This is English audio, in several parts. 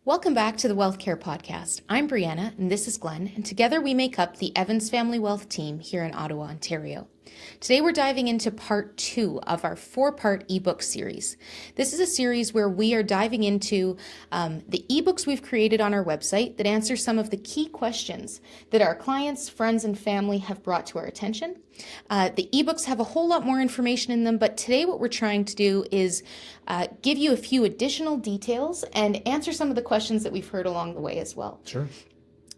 Welcome back to the Wealth Care Podcast. I'm Briana and this is Glen, and together we make up the Evans Family Wealth team here in Ottawa, Ontario. Today we're diving into part 2 of our 4-part ebook series. This is a series where we are diving into the ebooks we've created on our website that answer some of the key questions that our clients, friends, and family have brought to our attention. The ebooks have a whole lot more information in them, but today what we're trying to do is give you a few additional details and answer some of the questions that we've heard along the way as well. Sure.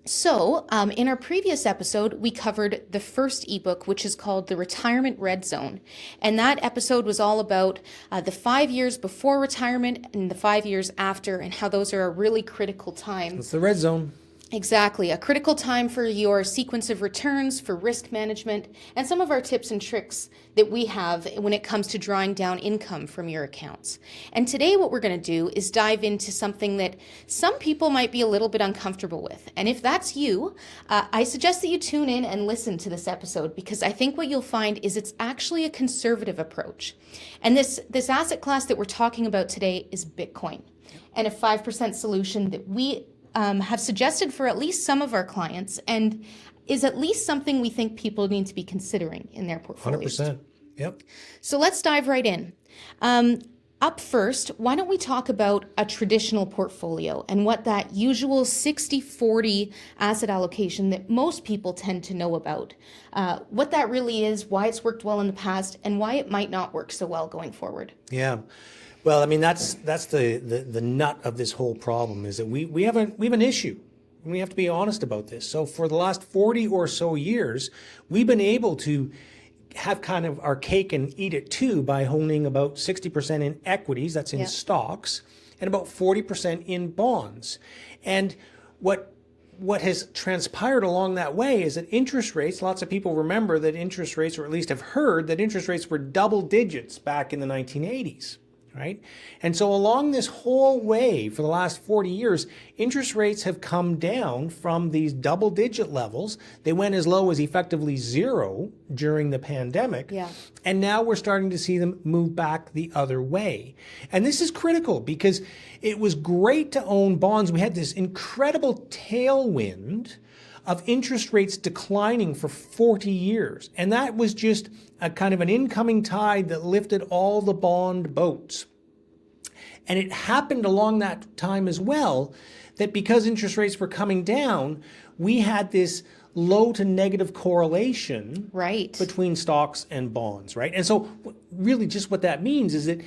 So, in our previous episode, we covered the first ebook, which is called The Retirement Red Zone. And that episode was all about the 5 years before retirement and the 5 years after, and how those are a really critical time. It's the red zone. Exactly. A critical time for your sequence of returns, for risk management, and some of our tips and tricks that we have when it comes to drawing down income from your accounts. And today what we're going to do is dive into something that some people might be a little bit uncomfortable with. And if that's you, I suggest that you tune in and listen to this episode, because I think what you'll find is it's actually a conservative approach. And this asset class that we're talking about today is Bitcoin, and a 5% solution that we have suggested for at least some of our clients, and is at least something we think people need to be considering in their portfolios. 100%. Yep. So let's dive right in. Up first, why don't we talk about a traditional portfolio and what that usual 60-40 asset allocation that most people tend to know about, what that really is, why it's worked well in the past, and why it might not work so well going forward. Yeah. Well, I mean, that's the nut of this whole problem, is that we have an issue. We have to be honest about this. So for the last 40 or so years, we've been able to have kind of our cake and eat it too by owning about 60% in equities, that's in stocks, and about 40% in bonds. And what has transpired along that way is that interest rates, lots of people remember that interest rates, or at least have heard that interest rates were double digits back in the 1980s. Right? And so along this whole way for the last 40 years, interest rates have come down from these double-digit levels. They went as low as effectively zero during the pandemic. Yeah. And now we're starting to see them move back the other way. And this is critical because it was great to own bonds. We had this incredible tailwind of interest rates declining for 40 years. And that was just a kind of an incoming tide that lifted all the bond boats. And it happened along that time as well that because interest rates were coming down, we had this low to negative correlation between stocks and bonds, right? And so really just what that means is that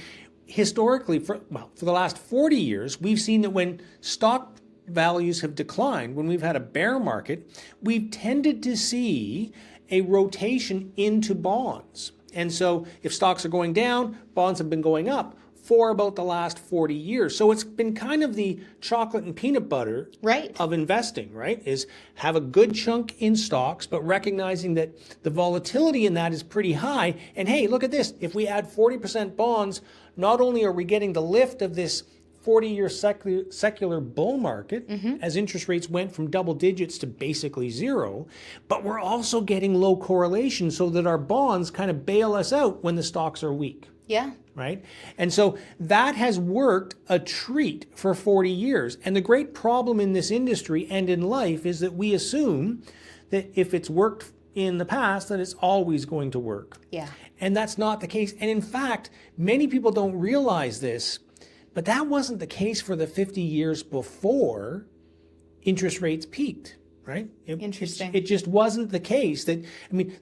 historically, for the last 40 years, we've seen that when stock values have declined, when we've had a bear market, we've tended to see a rotation into bonds. And so if stocks are going down, bonds have been going up for about the last 40 years. So it's been kind of the chocolate and peanut butter of investing, right? Is have a good chunk in stocks, but recognizing that the volatility in that is pretty high. And hey, look at this. If we add 40% bonds, not only are we getting the lift of this 40-year secular bull market as interest rates went from double digits to basically zero, but we're also getting low correlation so that our bonds kind of bail us out when the stocks are weak. Yeah. Right? And so that has worked a treat for 40 years. And the great problem in this industry and in life is that we assume that if it's worked in the past, that it's always going to work. Yeah. And that's not the case. And in fact, many people don't realize this, but that wasn't the case for the 50 years before interest rates peaked, right? Interesting. It just wasn't the case.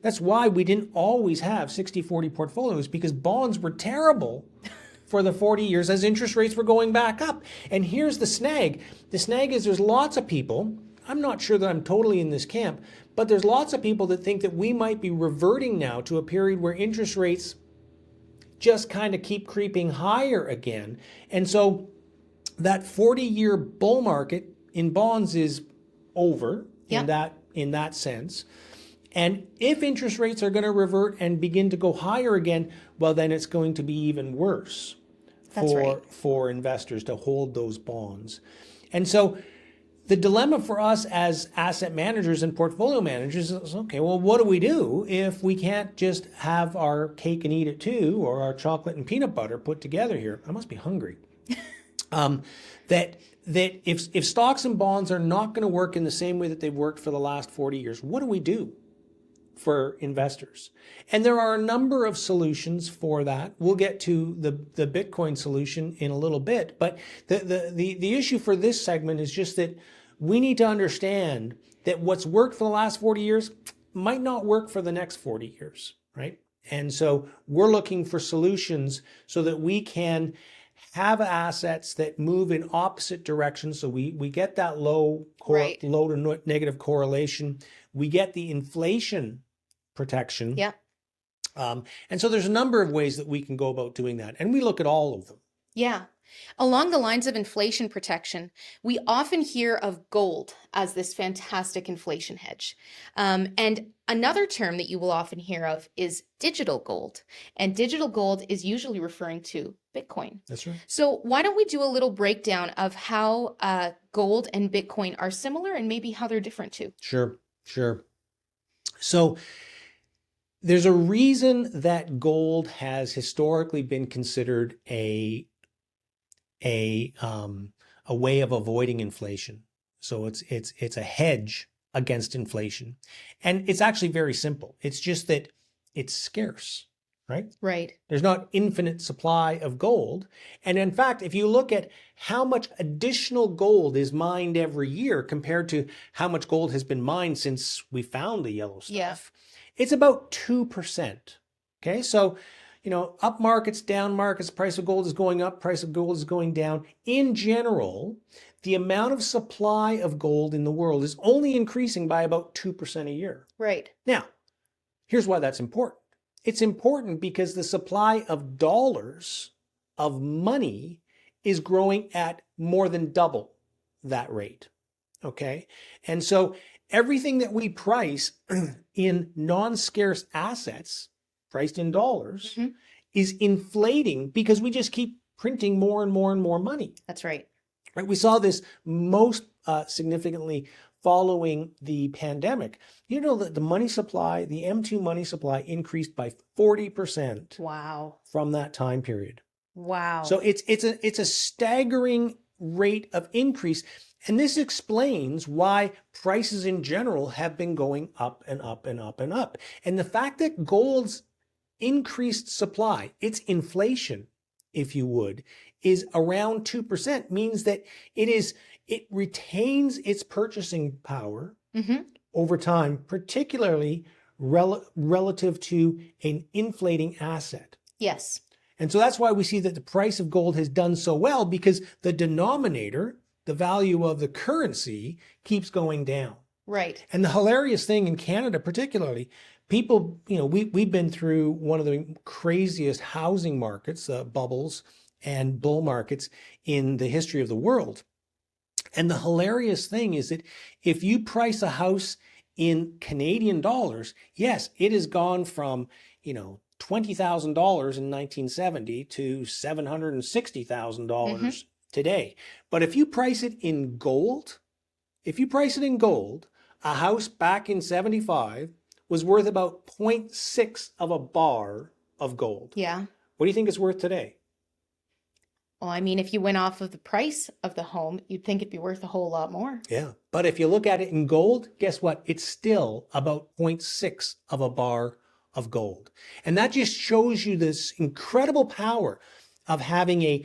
That's why we didn't always have 60-40 portfolios, because bonds were terrible for the 40 years as interest rates were going back up. And here's the snag. The snag is there's lots of people, I'm not sure that I'm totally in this camp, but there's lots of people that think that we might be reverting now to a period where interest rates just kind of keep creeping higher again. And so that 40-year bull market in bonds is over in that sense. And if interest rates are going to revert and begin to go higher again, well, then it's going to be even worse for investors to hold those bonds. And so the dilemma for us as asset managers and portfolio managers is, okay, well, what do we do if we can't just have our cake and eat it too, or our chocolate and peanut butter put together here? I must be hungry. that if stocks and bonds are not going to work in the same way that they've worked for the last 40 years, what do we do for investors? And there are a number of solutions for that. We'll get to the Bitcoin solution in a little bit, but the issue for this segment is just that we need to understand that what's worked for the last 40 years might not work for the next 40 years, right? And so we're looking for solutions so that we can have assets that move in opposite directions. So we get that low to negative correlation. We get the inflation protection. Yeah. And so there's a number of ways that we can go about doing that. And we look at all of them. Yeah. Along the lines of inflation protection, we often hear of gold as this fantastic inflation hedge. And another term that you will often hear of is digital gold. And digital gold is usually referring to Bitcoin. That's right. So why don't we do a little breakdown of how gold and Bitcoin are similar and maybe how they're different too? Sure. So there's a reason that gold has historically been considered a way of avoiding inflation. So it's a hedge against inflation. And it's actually very simple. It's just that it's scarce, right? Right. There's not infinite supply of gold. And in fact, if you look at how much additional gold is mined every year compared to how much gold has been mined since we found the yellow stuff, it's about 2%. Okay, so up markets, down markets, price of gold is going up, price of gold is going down. In general, the amount of supply of gold in the world is only increasing by about 2% a year. Right. Now, here's why that's important. It's important because the supply of dollars, of money, is growing at more than double that rate. Okay? And so everything that we price in non-scarce assets, priced in dollars, is inflating because we just keep printing more and more and more money. That's right. Right? We saw this most significantly following the pandemic. You know that the money supply, the M2 money supply, increased by 40%. Wow. From that time period. Wow. So it's a staggering rate of increase. And this explains why prices in general have been going up and up and up and up. And the fact that gold's increased supply, its inflation, if you would, is around 2% means that it retains its purchasing power over time, particularly relative to an inflating asset. Yes. And so that's why we see that the price of gold has done so well, because the denominator, the value of the currency, keeps going down. Right. And the hilarious thing in Canada particularly, people, we've been through one of the craziest housing markets, bubbles and bull markets in the history of the world. And the hilarious thing is that if you price a house in Canadian dollars, yes, it has gone from, $20,000 in 1970 to $760,000 today. But if you price it in gold, a house back in 75 was worth about 0.6 of a bar of gold. Yeah. What do you think it's worth today? Well, I mean, if you went off of the price of the home, you'd think it'd be worth a whole lot more. Yeah. But if you look at it in gold, guess what? It's still about 0.6 of a bar of gold. And that just shows you this incredible power of having a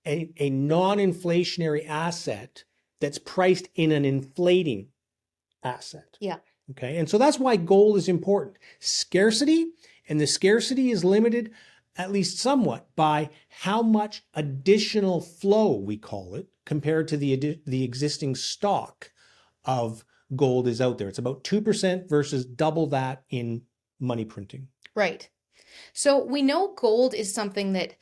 non-inflationary asset that's priced in an inflating asset. Yeah. Okay. And so that's why gold is important. Scarcity, and the scarcity is limited at least somewhat by how much additional flow, we call it, compared to the existing stock of gold is out there. It's about 2% versus double that in money printing. Right. So we know gold is something that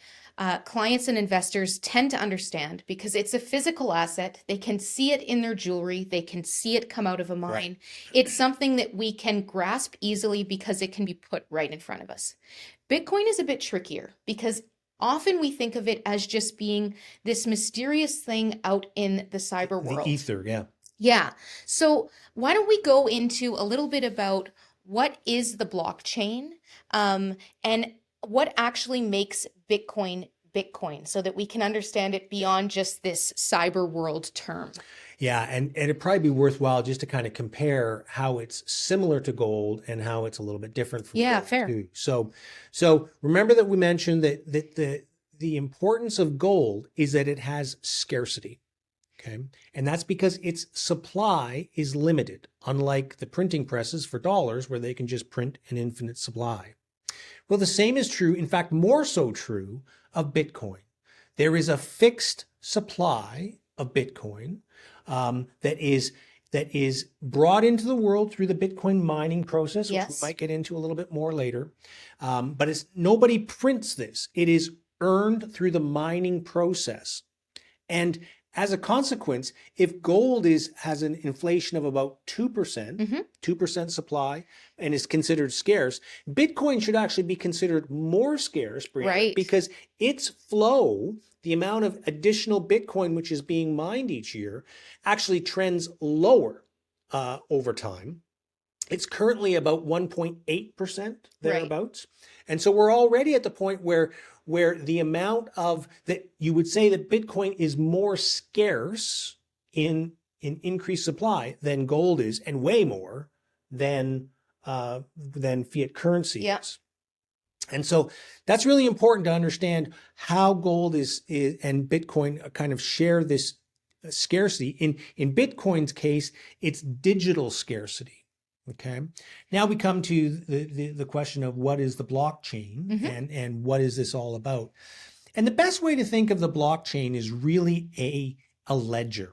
clients and investors tend to understand because it's a physical asset. They can see it in their jewelry. They can see it come out of a mine. Right. It's something that we can grasp easily because it can be put right in front of us. Bitcoin is a bit trickier because often we think of it as just being this mysterious thing out in the cyber world. The ether, yeah. Yeah. So why don't we go into a little bit about what is the blockchain and what actually makes Bitcoin Bitcoin so that we can understand it beyond just this cyber world term? Yeah, and it'd probably be worthwhile just to kind of compare how it's similar to gold and how it's a little bit different from Yeah, gold fair. too. So remember that we mentioned that the importance of gold is that it has scarcity. Okay. And that's because its supply is limited, unlike the printing presses for dollars where they can just print an infinite supply. Well, the same is true, in fact, more so true of Bitcoin. There is a fixed supply of Bitcoin that is brought into the world through the Bitcoin mining process, which we Yes. might get into a little bit more later. But nobody prints this. It is earned through the mining process. And as a consequence, if gold has an inflation of about 2%, 2% supply, and is considered scarce, Bitcoin should actually be considered more scarce, Brianna, Right. because its flow, the amount of additional Bitcoin which is being mined each year, actually trends lower over time. It's currently about 1.8% thereabouts. And so we're already at the point where the amount of that you would say that Bitcoin is more scarce in increased supply than gold is, and way more than fiat currency is. And so that's really important to understand how gold is and Bitcoin kind of share this scarcity. In Bitcoin's case, it's digital scarcity. Okay. Now we come to the question of what is the blockchain and what is this all about? And the best way to think of the blockchain is really a ledger.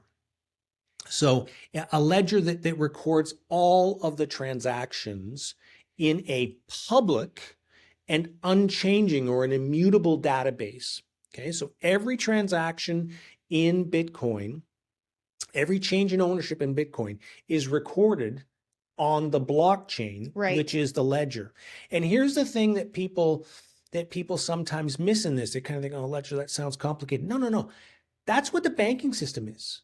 So a ledger that records all of the transactions in a public and unchanging or an immutable database. Okay. So every transaction in Bitcoin, every change in ownership in Bitcoin is recorded on the blockchain, which is the ledger. And here's the thing that people sometimes miss in this. They kind of think, oh, ledger, that sounds complicated. No. That's what the banking system is,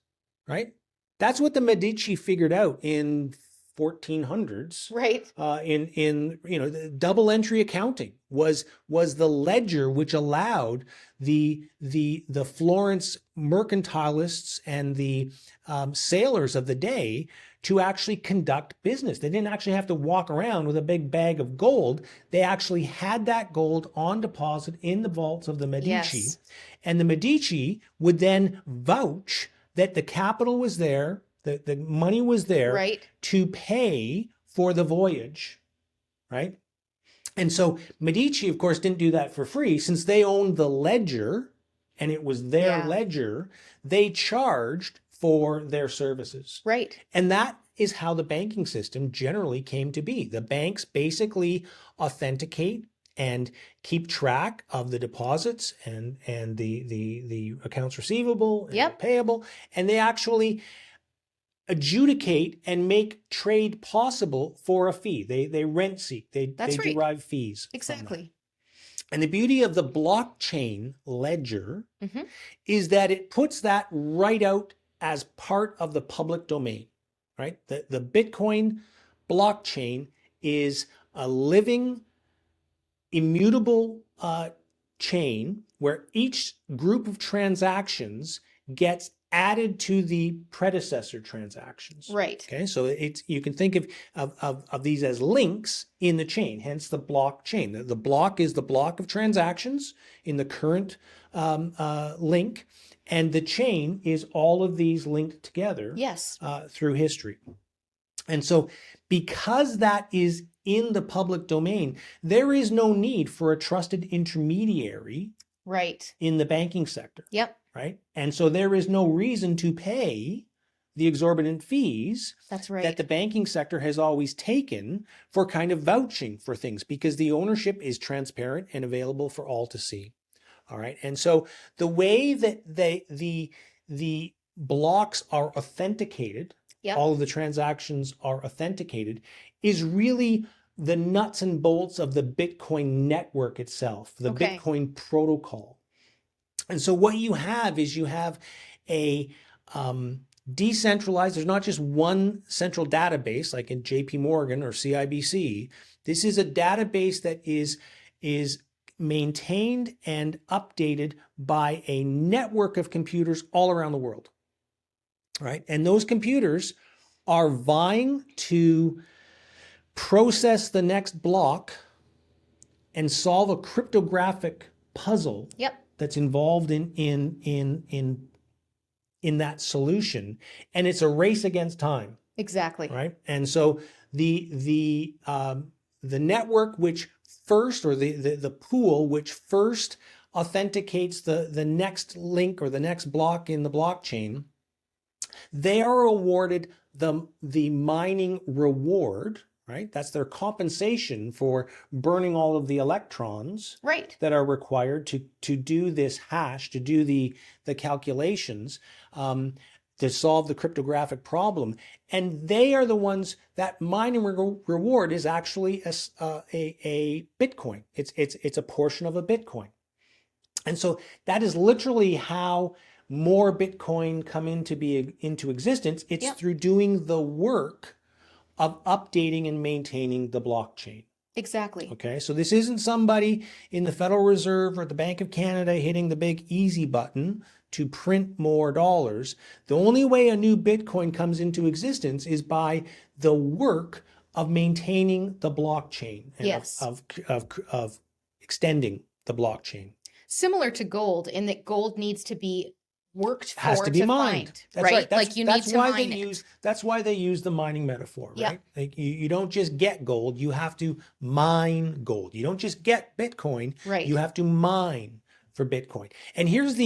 right? That's what the Medici figured out in 1400s. Right. In the double entry accounting was the ledger which allowed the Florence mercantilists and the sailors of the day to actually conduct business. They didn't actually have to walk around with a big bag of gold. They actually had that gold on deposit in the vaults of the Medici. Yes. And the Medici would then vouch that the capital was there, the money was there to pay for the voyage, right? And so Medici, of course, didn't do that for free. Since they owned the ledger and it was their ledger, they charged for their services. Right. And that is how the banking system generally came to be. The banks basically authenticate and keep track of the deposits and the accounts receivable and payable, and they actually adjudicate and make trade possible for a fee. They rent seek. They derive fees. Exactly. And the beauty of the blockchain ledger is that it puts that right out as part of the public domain, right? The Bitcoin blockchain is a living, immutable chain where each group of transactions gets added to the predecessor transactions. Right. Okay, so you can think of these as links in the chain, hence the blockchain. The block is the block of transactions in the current link, and the chain is all of these linked together through history. And so because that is in the public domain, there is no need for a trusted intermediary in the banking sector. Yep. Right? And so there is no reason to pay the exorbitant fees that the banking sector has always taken for kind of vouching for things, because the ownership is transparent and available for all to see. All right. And so the way that the blocks are authenticated, all of the transactions are authenticated, is really the nuts and bolts of the Bitcoin network itself, the Bitcoin protocol. And so what you have is a decentralized, there's not just one central database like in JP Morgan or CIBC. This is a database that is maintained and updated by a network of computers all around the world, right? And those computers are vying to process the next block and solve a cryptographic puzzle that's involved in that solution. And it's a race against time. Exactly. Right. And so the network which first, or the pool which first authenticates the next link or the next block in the blockchain, they are awarded the mining reward, right? That's their compensation for burning all of the electrons that are required to do this hash, to do the calculations, to solve the cryptographic problem. And they are the ones, that mining reward is actually a Bitcoin. It's a portion of a Bitcoin. And so that is literally how more Bitcoin come into existence. It's through doing the work of updating and maintaining the blockchain. Exactly. Okay, so this isn't somebody in the Federal Reserve or the Bank of Canada hitting the big easy button to print more dollars. The only way a new Bitcoin comes into existence is by the work of maintaining the blockchain and of extending the blockchain. Similar to gold, in that gold needs to be worked for, has to be mined. Find, that's right. Like you need to mine it. That's why they use the mining metaphor, right? Like you don't just get gold, you have to mine gold. You don't just get Bitcoin, you have to mine for Bitcoin. And here's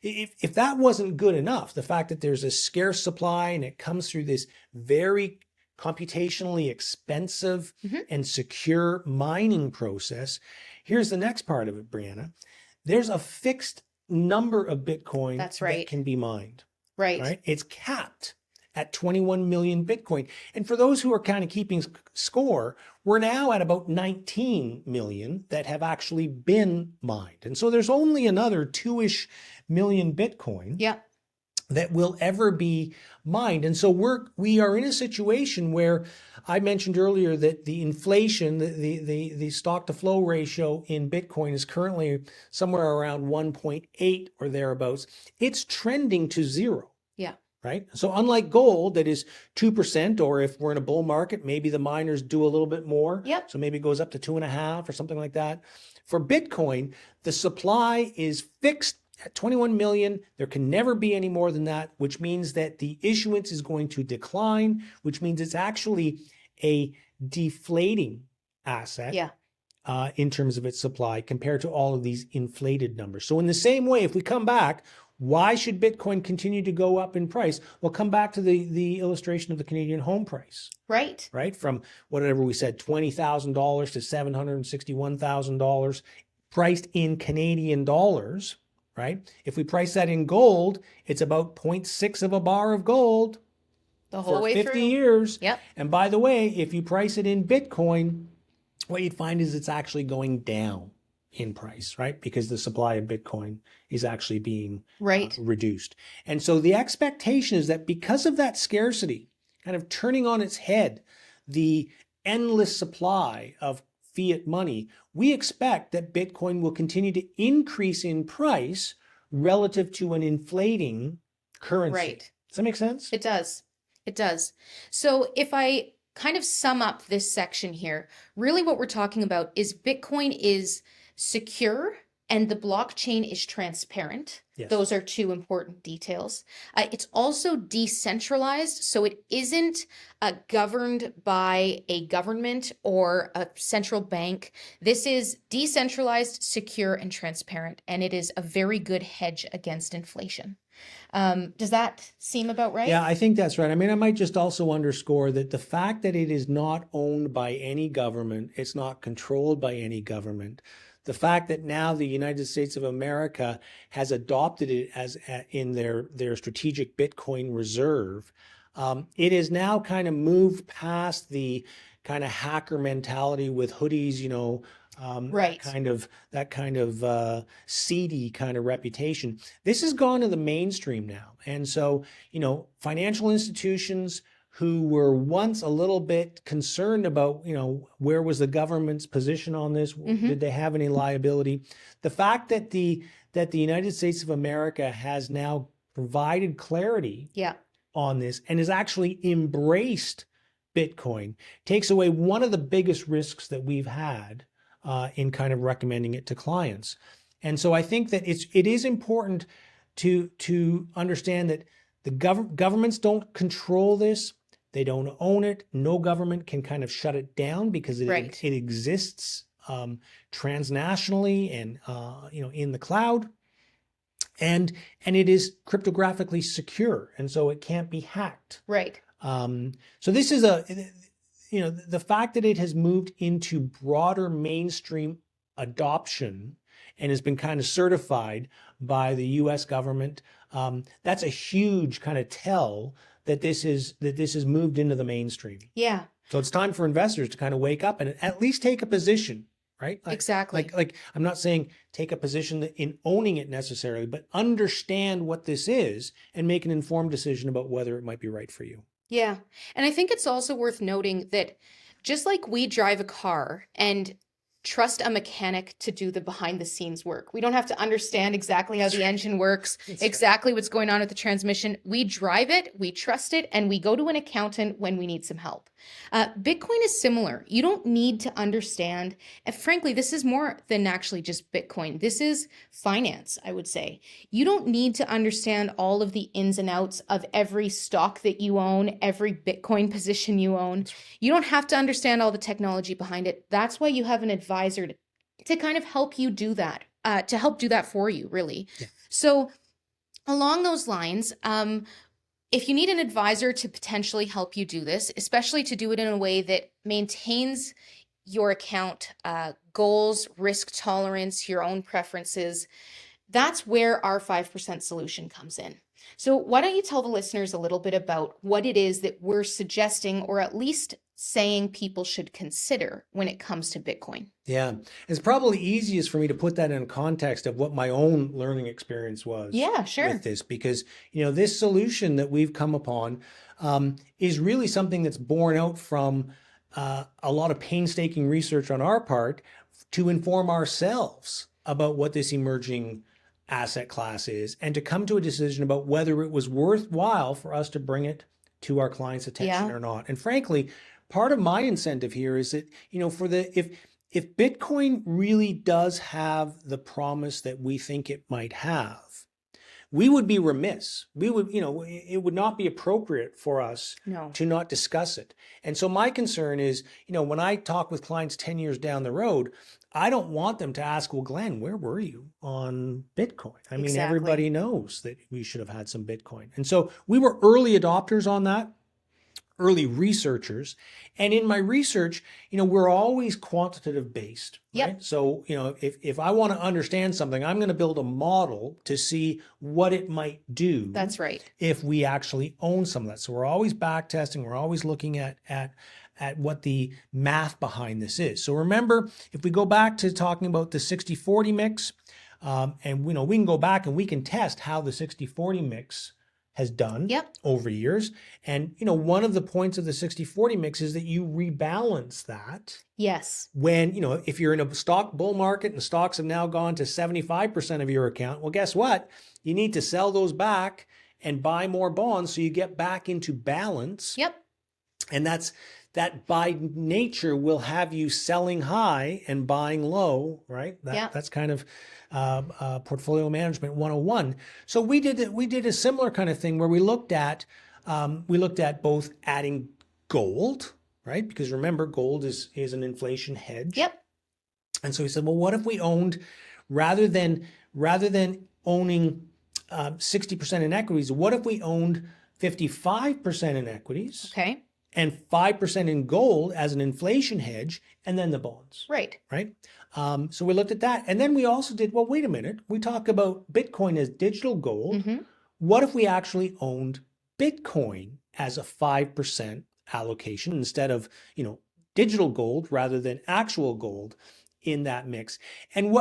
if that wasn't good enough, the fact that there's a scarce supply and it comes through this very computationally expensive and secure mining process, here's the next part of it, Brianna. There's a fixed number of Bitcoin that can be mined. Right. It's capped at 21 million Bitcoin. And for those who are kind of keeping score, we're now at about 19 million that have actually been mined. And so there's only another 2-ish million Bitcoin that will ever be mined. And so we are in a situation where I mentioned earlier that the inflation, the stock to flow ratio in Bitcoin is currently somewhere around 1.8 or thereabouts. It's trending to 0. Right? So unlike gold that is 2%, or if we're in a bull market, maybe the miners do a little bit more. So maybe it goes up to 2.5 or something like that. For Bitcoin, the supply is fixed at 21 million. There can never be any more than that, which means that the issuance is going to decline, which means it's actually a deflating asset in terms of its supply compared to all of these inflated numbers. So in the same way, if we come back, why should Bitcoin continue to go up in price? We'll come back to the illustration of the Canadian home price. Right? From whatever we said, $20,000 to $761,000 priced in Canadian dollars, right? If we price that in gold, it's about 0.6 of a bar of gold the whole way 50 through. years. And by the way, if you price it in Bitcoin, what you'd find is it's actually going down in price, right? Because the supply of Bitcoin is actually being reduced. And so the expectation is that because of that scarcity, kind of turning on its head the endless supply of fiat money, we expect that Bitcoin will continue to increase in price relative to an inflating currency. Does that make sense? It does. It does. So if I kind of sum up this section here, really what we're talking about is Bitcoin is secure and the blockchain is transparent. Those are two important details. It's also decentralized, so it isn't governed by a government or a central bank. This is decentralized, secure, and transparent, and it is a very good hedge against inflation. Does that seem about right? Yeah, I think that's right. I mean, I might just also underscore that the fact that it is not owned by any government, it's not controlled by any government, the fact that now the United States of America has adopted it as in their strategic Bitcoin reserve, it has now kind of moved past the kind of hacker mentality with hoodies, you know, that kind of seedy kind of reputation. This has gone to the mainstream now. And so, you know, financial institutions who were once a little bit concerned about, where was the government's position on this? Did they have any liability? The fact that the United States of America has now provided clarity on this and has actually embraced Bitcoin takes away one of the biggest risks that we've had in kind of recommending it to clients. And so I think that it is important to understand that the governments don't control this. They don't own it. No government can kind of shut it down because it exists transnationally and in the cloud, and it is cryptographically secure, and so it can't be hacked. Right. So this is the fact that it has moved into broader mainstream adoption and has been kind of certified by the U.S. government. That's a huge kind of tell that this has moved into the mainstream. Yeah. So it's time for investors to kind of wake up and at least take a position, right? Exactly. Like I'm not saying take a position in owning it necessarily, but understand what this is and make an informed decision about whether it might be right for you. Yeah. And I think it's also worth noting that just like we drive a car and trust a mechanic to do the behind the scenes work, we don't have to understand exactly how the engine works, exactly what's going on with the transmission. We drive it, we trust it, and we go to an accountant when we need some help. Bitcoin is similar. You don't need to understand. And frankly, this is more than actually just Bitcoin. This is finance, I would say. You don't need to understand all of the ins and outs of every stock that you own, every Bitcoin position you own. You don't have to understand all the technology behind it. That's why you have an advisor to kind of help you do that, to help do that for you, really. Yeah. So along those lines, if you need an advisor to potentially help you do this, especially to do it in a way that maintains your account goals, risk tolerance, your own preferences, that's where our 5% solution comes in. So why don't you tell the listeners a little bit about what it is that we're suggesting, or at least saying people should consider when it comes to Bitcoin? Yeah, it's probably easiest for me to put that in context of what my own learning experience was. Yeah, sure. With this, because this solution that we've come upon is really something that's born out from a lot of painstaking research on our part to inform ourselves about what this emerging asset class is, and to come to a decision about whether it was worthwhile for us to bring it to our clients' attention or not. And frankly, part of my incentive here is that, if Bitcoin really does have the promise that we think it might have, we would be remiss. It would not be appropriate for us to not discuss it. And so my concern is, when I talk with clients 10 years down the road, I don't want them to ask, well, Glenn, where were you on Bitcoin? I mean, everybody knows that we should have had some Bitcoin. And so we were early adopters on that, early researchers. And in my research, we're always quantitative based. Right? Yep. So, if I want to understand something, I'm going to build a model to see what it might do. That's right. If we actually own some of that. So we're always back testing. We're always looking at what the math behind this is. So remember, if we go back to talking about the 60-40 mix, and we can go back and we can test how the 60-40 mix has done over years. And, one of the points of the 60-40 mix is that you rebalance that. Yes. When, if you're in a stock bull market and stocks have now gone to 75% of your account, well, guess what? You need to sell those back and buy more bonds so you get back into balance. Yep. And that by nature will have you selling high and buying low, right? That's kind of portfolio management 101. So we did a similar kind of thing where we looked at both adding gold, right? Because remember, gold is an inflation hedge. Yep. And so we said, well, what if we owned, rather than owning 60% in equities, what if we owned 55% in equities? Okay. And 5% in gold as an inflation hedge, and then the bonds. Right. Right. So we looked at that. And then we also did, well, wait a minute. We talk about Bitcoin as digital gold. Mm-hmm. What if we actually owned Bitcoin as a 5% allocation instead of, digital gold rather than actual gold in that mix. And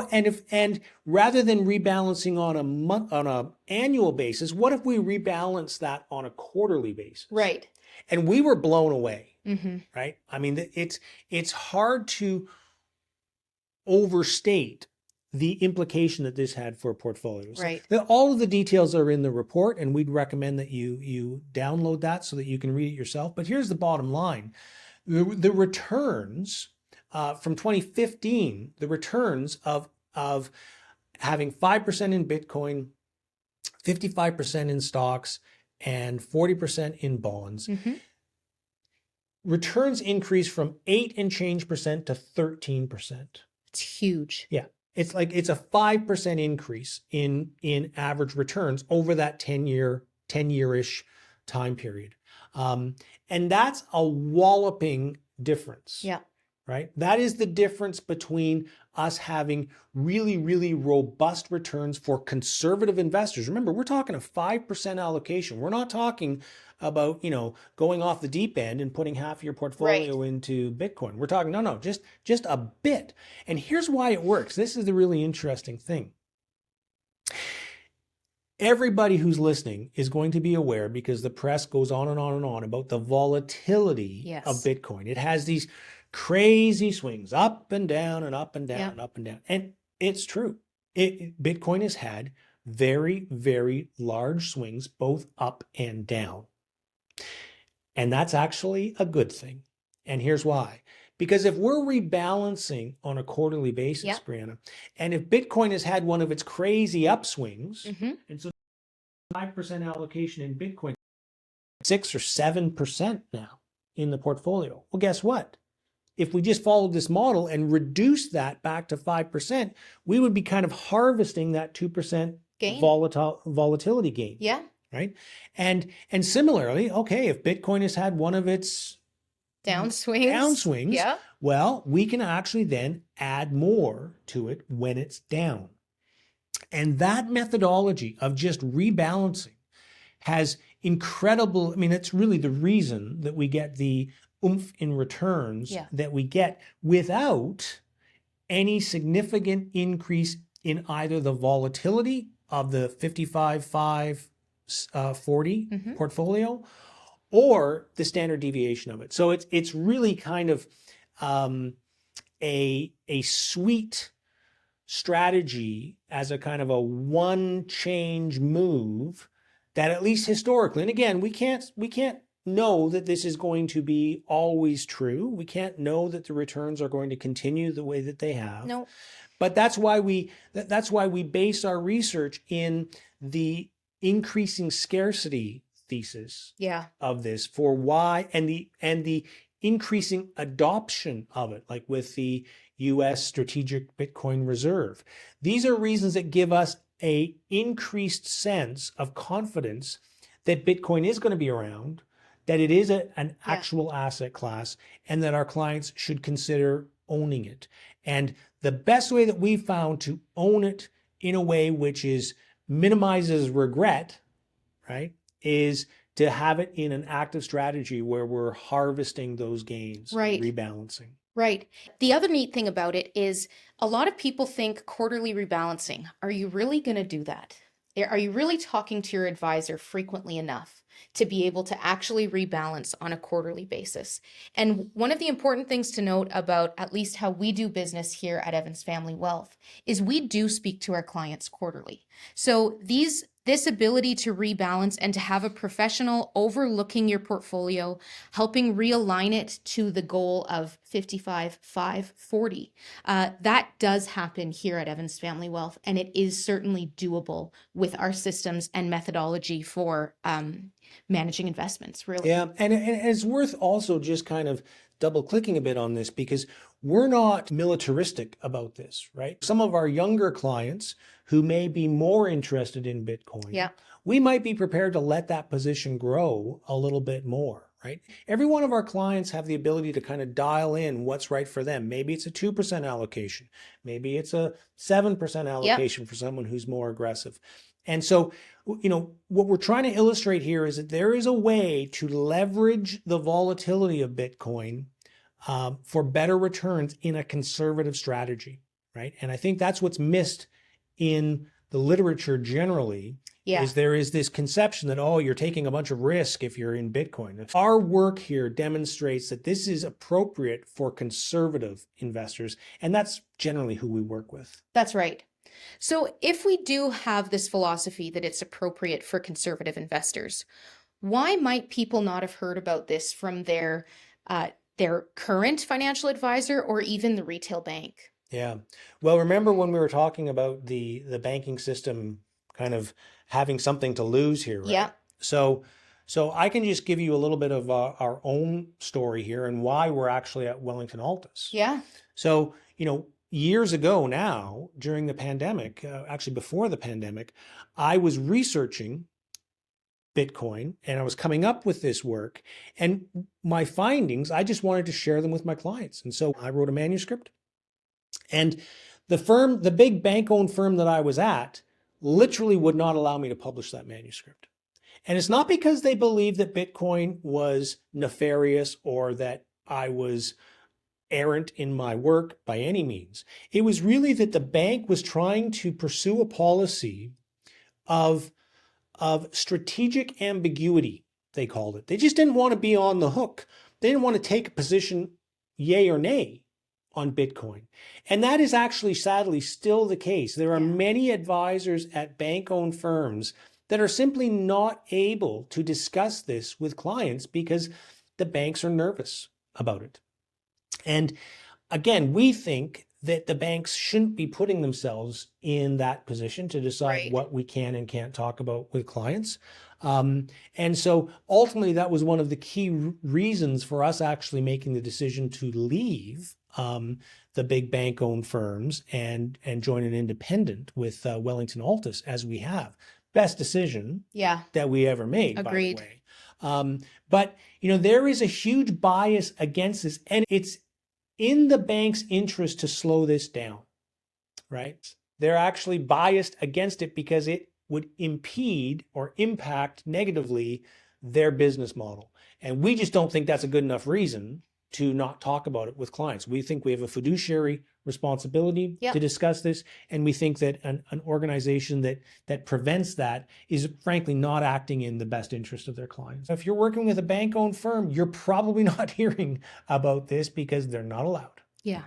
rather than rebalancing on a annual basis, what if we rebalance that on a quarterly basis? Right. And we were blown away, Mm-hmm. right? I mean, it's hard to overstate the implication that this had for portfolios. Right. All of the details are in the report, and we'd recommend that you download that so that you can read it yourself. But here's the bottom line. The returns from 2015, the returns of having 5% in Bitcoin, 55% in stocks, and 40% in bonds, Mm-hmm. returns increased from 8 and change percent to 13%. It's huge. Yeah. It's a 5% increase in average returns over that 10-year-ish time period. And that's a walloping difference. Yeah. Right? That is the difference between us having really, really robust returns for conservative investors. Remember, we're talking a 5% allocation. We're not talking about, going off the deep end and putting half your portfolio into Bitcoin. We're talking, no, just a bit. And here's why it works. This is the really interesting thing. Everybody who's listening is going to be aware, because the press goes on and on and on about the volatility of Bitcoin. It has these crazy swings up and down and up and down and up and down. And it's true. Bitcoin has had very, very large swings, both up and down. And that's actually a good thing. And here's why. Because if we're rebalancing on a quarterly basis, Briana, and if Bitcoin has had one of its crazy upswings, and so 5% allocation in Bitcoin, 6 or 7% now in the portfolio. Well, guess what? If we just followed this model and reduced that back to 5%, we would be kind of harvesting that 2% gain. Volatility gain. Yeah. Right? And similarly, okay, if Bitcoin has had one of its downswings, well, we can actually then add more to it when it's down. And that methodology of just rebalancing has incredible, I mean, it's really the reason that we get the oomph in returns that we get without any significant increase in either the volatility of the 55-5 40 portfolio or the standard deviation of it. So it's really kind of a sweet strategy as a kind of a one change move that, at least historically, and again, we can't know that this is going to be always true. We can't know that the returns are going to continue the way that they have. No. But that's why we base our research in the increasing scarcity thesis of this, for why, and the increasing adoption of it, like with the US Strategic Bitcoin Reserve. These are reasons that give us a increased sense of confidence that Bitcoin is going to be around, that it is an actual asset class, and that our clients should consider owning it. And the best way that we've found to own it in a way which minimizes regret, right, is to have it in an active strategy where we're harvesting those gains, rebalancing. Right. The other neat thing about it is a lot of people think quarterly rebalancing. Are you really going to do that? Are you really talking to your advisor frequently enough to be able to actually rebalance on a quarterly basis? And one of the important things to note about at least how we do business here at Evans Family Wealth is we do speak to our clients quarterly. So this ability to rebalance and to have a professional overlooking your portfolio, helping realign it to the goal of 55-5-40, that does happen here at Evans Family Wealth, and it is certainly doable with our systems and methodology for managing investments, really. Yeah, and it's worth also just kind of double clicking a bit on this, because we're not militaristic about this, right? Some of our younger clients who may be more interested in Bitcoin, we might be prepared to let that position grow a little bit more, right? Every one of our clients have the ability to kind of dial in what's right for them. Maybe it's a 2% allocation. Maybe it's a 7% allocation for someone who's more aggressive. And so, what we're trying to illustrate here is that there is a way to leverage the volatility of Bitcoin for better returns in a conservative strategy, right? And I think that's what's missed in the literature generally. Yeah. Is there is this conception that, oh, you're taking a bunch of risk if you're in Bitcoin. Our work here demonstrates that this is appropriate for conservative investors, and that's generally who we work with. That's right. So if we do have this philosophy that it's appropriate for conservative investors, why might people not have heard about this from their current financial advisor or even the retail bank? Yeah. Well, remember when we were talking about the banking system kind of having something to lose here, right? Yeah. So I can just give you a little bit of our own story here and why we're actually at Wellington Altus. Yeah. So, years ago now, during the pandemic, actually before the pandemic, I was researching Bitcoin and I was coming up with this work, and my findings, I just wanted to share them with my clients. And so I wrote a manuscript, and the big bank-owned firm that I was at literally would not allow me to publish that manuscript. And it's not because they believed that Bitcoin was nefarious or that I was errant in my work by any means. It was really that the bank was trying to pursue a policy of strategic ambiguity, they called it. They just didn't want to be on the hook. They didn't want to take a position, yay or nay, on Bitcoin. And that is actually, sadly, still the case. There are many advisors at bank-owned firms that are simply not able to discuss this with clients because the banks are nervous about it. And again, we think that the banks shouldn't be putting themselves in that position to decide what we can and can't talk about with clients. And so ultimately, that was one of the key reasons for us actually making the decision to leave the big bank-owned firms and join an independent with Wellington Altus, as we have. Best decision that we ever made, Agreed. by the way. But, there is a huge bias against this, and it's in the bank's interest to slow this down, right? They're actually biased against it because it would impede or impact negatively their business model. And we just don't think that's a good enough reason to not talk about it with clients. We think we have a fiduciary responsibility to discuss this. And we think that an organization that prevents that is frankly not acting in the best interest of their clients. If you're working with a bank-owned firm, you're probably not hearing about this because they're not allowed. Yeah.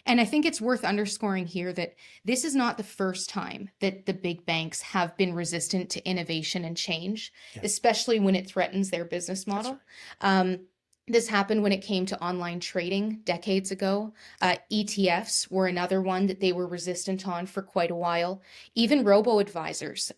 And I think it's worth underscoring here that this is not the first time that the big banks have been resistant to innovation and change, especially when it threatens their business model. This happened when it came to online trading decades ago. ETFs were another one that they were resistant on for quite a while. Even robo-advisors.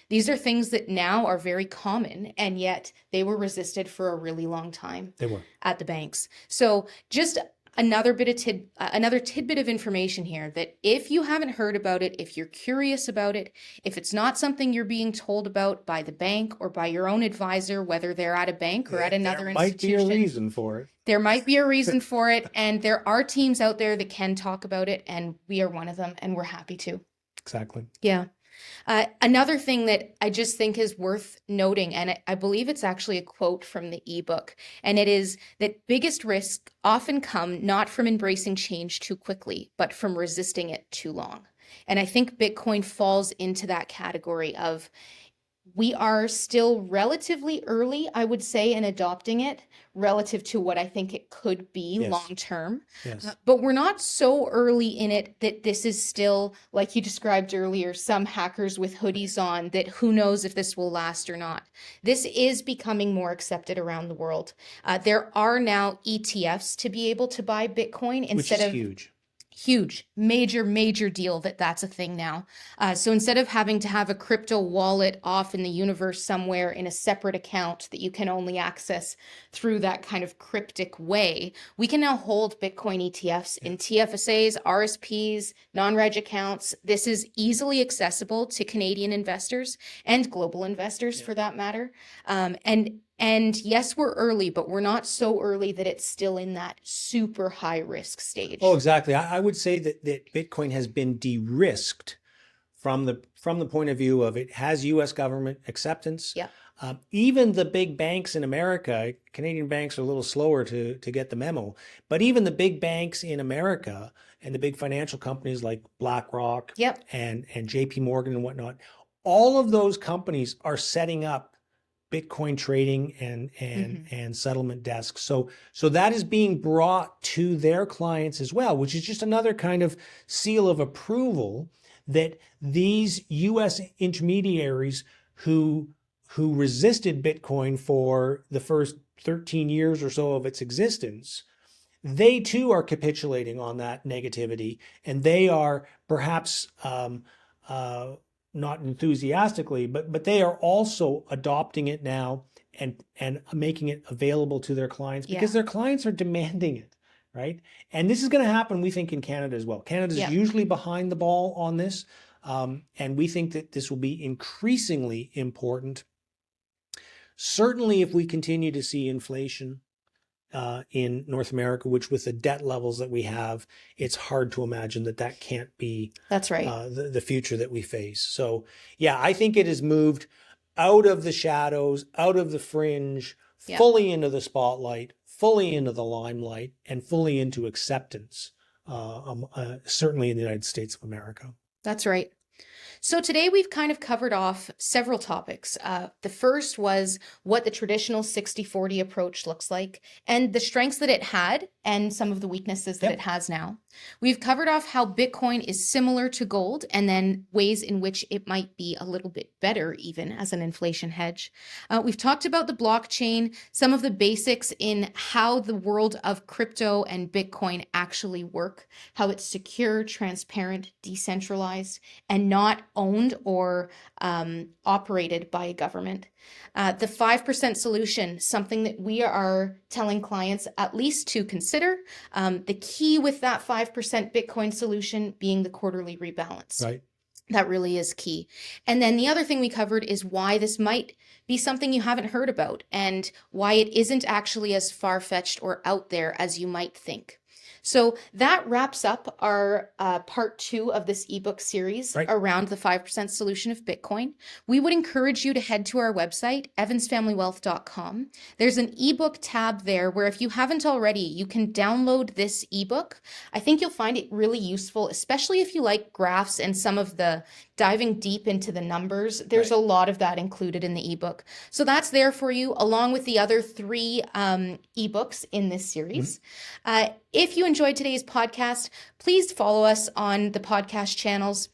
These are things that now are very common, and yet they were resisted for a really long time. They were. At the banks. So just another tidbit of information here that if you haven't heard about it, if you're curious about it, if it's not something you're being told about by the bank or by your own advisor, whether they're at a bank or at another institution. There might be a reason for it. There might be a reason for it, and there are teams out there that can talk about it, and we are one of them, and we're happy to. Exactly. Yeah. Another thing that I just think is worth noting, and I believe it's actually a quote from the ebook, and it is that biggest risks often come not from embracing change too quickly, but from resisting it too long. And I think Bitcoin falls into that category of we are still relatively early, I would say, in adopting it relative to what I think it could be long term. Yes. But we're not so early in it that this is still, like you described earlier, some hackers with hoodies on that who knows if this will last or not. This is becoming more accepted around the world. There are now ETFs to be able to buy Bitcoin instead of huge, major deal that's a thing now. So instead of having to have a crypto wallet off in the universe somewhere in a separate account that you can only access through that kind of cryptic way, we can now hold Bitcoin ETFs in TFSAs, RSPs, non-reg accounts. This is easily accessible to Canadian investors and global investors for that matter. And yes, we're early, but we're not so early that it's still in that super high risk stage. Oh, exactly. I would say that Bitcoin has been de-risked from the point of view of it has U.S. government acceptance. Yeah. Even the big banks in America, Canadian banks are a little slower to get the memo, but even the big banks in America and the big financial companies like BlackRock Yep. and JP Morgan and whatnot, all of those companies are setting up Bitcoin trading and settlement desks. So that is being brought to their clients as well, which is just another kind of seal of approval that these U.S. intermediaries who resisted Bitcoin for the first 13 years or so of its existence, they too are capitulating on that negativity, and they are perhaps not enthusiastically, but they are also adopting it now and making it available to their clients because their clients are demanding it, right? And this is going to happen, we think, in Canada as well. Canada is usually behind the ball on this, and we think that this will be increasingly important. Certainly, if we continue to see inflation in North America, which with the debt levels that we have, it's hard to imagine that can't be That's right. The future that we face. So yeah, I think it has moved out of the shadows, out of the fringe, fully into the spotlight, fully into the limelight, and fully into acceptance, certainly in the United States of America. That's right. So today we've kind of covered off several topics. The first was what the traditional 60-40 approach looks like and the strengths that it had and some of the weaknesses that it has now. We've covered off how Bitcoin is similar to gold and then ways in which it might be a little bit better even as an inflation hedge. We've talked about the blockchain, some of the basics in how the world of crypto and Bitcoin actually work, how it's secure, transparent, decentralized, and not owned or operated by a government. The 5% solution, something that we are telling clients at least to consider. The key with that 5% Bitcoin solution being the quarterly rebalance. Right. That really is key. And then the other thing we covered is why this might be something you haven't heard about and why it isn't actually as far-fetched or out there as you might think. So that wraps up our part 2 of this ebook series around the 5% solution of Bitcoin. We would encourage you to head to our website, evansfamilywealth.com. There's an ebook tab there where if you haven't already, you can download this ebook. I think you'll find it really useful, especially if you like graphs and some of the diving deep into the numbers. There's a lot of that included in the ebook. So that's there for you, along with the other 3 ebooks in this series. If you enjoyed today's podcast, please follow us on the podcast channels.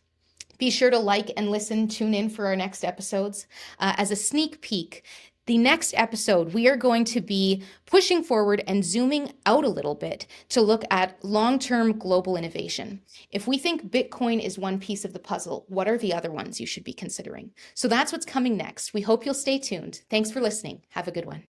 Be sure to like and listen, tune in for our next episodes. As a sneak peek, the next episode, we are going to be pushing forward and zooming out a little bit to look at long-term global innovation. If we think Bitcoin is one piece of the puzzle, what are the other ones you should be considering? So that's what's coming next. We hope you'll stay tuned. Thanks for listening. Have a good one.